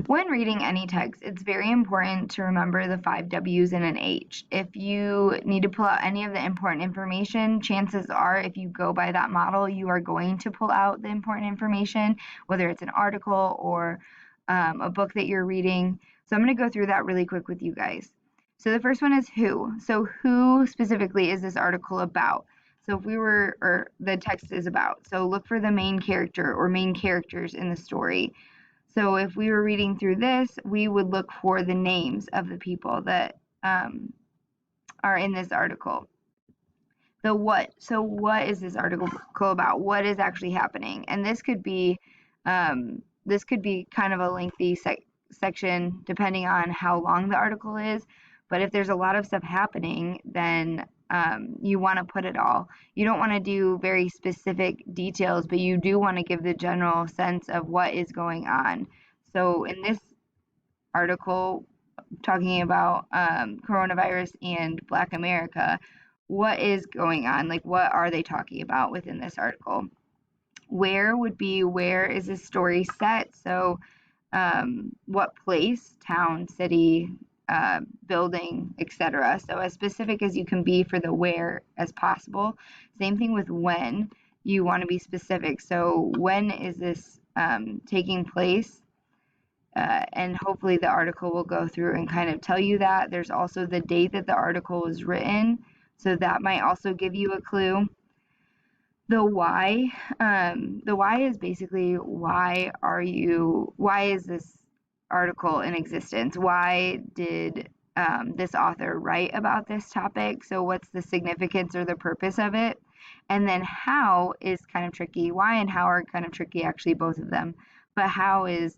When reading any text, it's very important to remember the 5 W's and an H. If you need to pull out any of the important information, chances are if you go by that model, you are going to pull out the important information, whether it's an article or a book that you're reading. So I'm going to go through that really quick with you guys. So the first one is who. So who specifically is this article about? So if we were, or the text is about. So look for the main character or main characters in the story. So if we were reading through this, we would look for the names of the people that are in this article. The what. So what is this article about? What is actually happening? And this could be kind of a lengthy section depending on how long the article is. But if there's a lot of stuff happening, then you want to put it all. You don't want to do very specific details, but you do want to give the general sense of what is going on. So in this article, talking about coronavirus and Black America, what is going on? Like, what are they talking about within this article? Where would be, where is this story set? So what place, town, city, building, etc. So as specific as you can be for the where as possible. Same thing with when. You want to be specific. So when is this taking place? And hopefully the article will go through and kind of tell you that. There's also the date that the article was written. So that might also give you a clue. The why. The why is basically why is this article in existence? Why did this author write about this topic? So what's the significance or the purpose of it? And then how is kind of tricky. Why and how are kind of tricky, actually, both of them. But how is,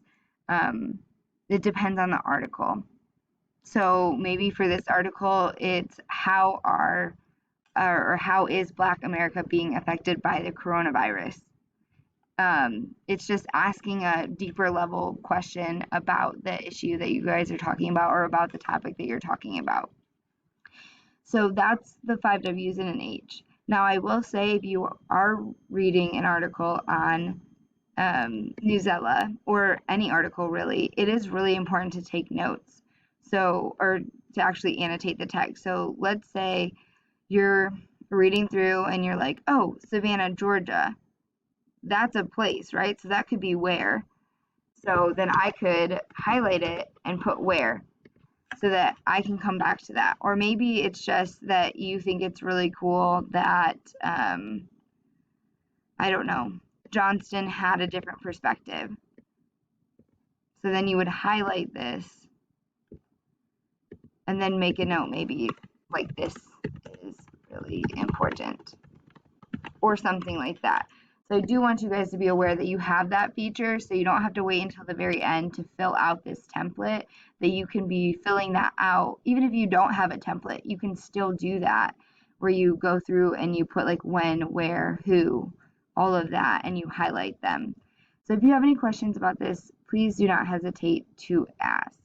it depends on the article. So maybe for this article, it's how is Black America being affected by the coronavirus? It's just asking a deeper level question about the issue that you guys are talking about or about the topic that you're talking about. So that's the 5 W's and an H. Now, I will say if you are reading an article on Newsella or any article really, it is really important to take notes. So, or to actually annotate the text. So let's say you're reading through and you're like, oh, Savannah, Georgia. That's a place, right? So that could be where. So then I could highlight it and put where so that I can come back to that. Or maybe it's just that you think it's really cool that, I don't know, Johnston had a different perspective. So then you would highlight this and then make a note, maybe like this is really important or something like that. So I do want you guys to be aware that you have that feature, so you don't have to wait until the very end to fill out this template, that you can be filling that out. Even if you don't have a template, you can still do that, where you go through and you put like when, where, who, all of that, and you highlight them. So if you have any questions about this, please do not hesitate to ask.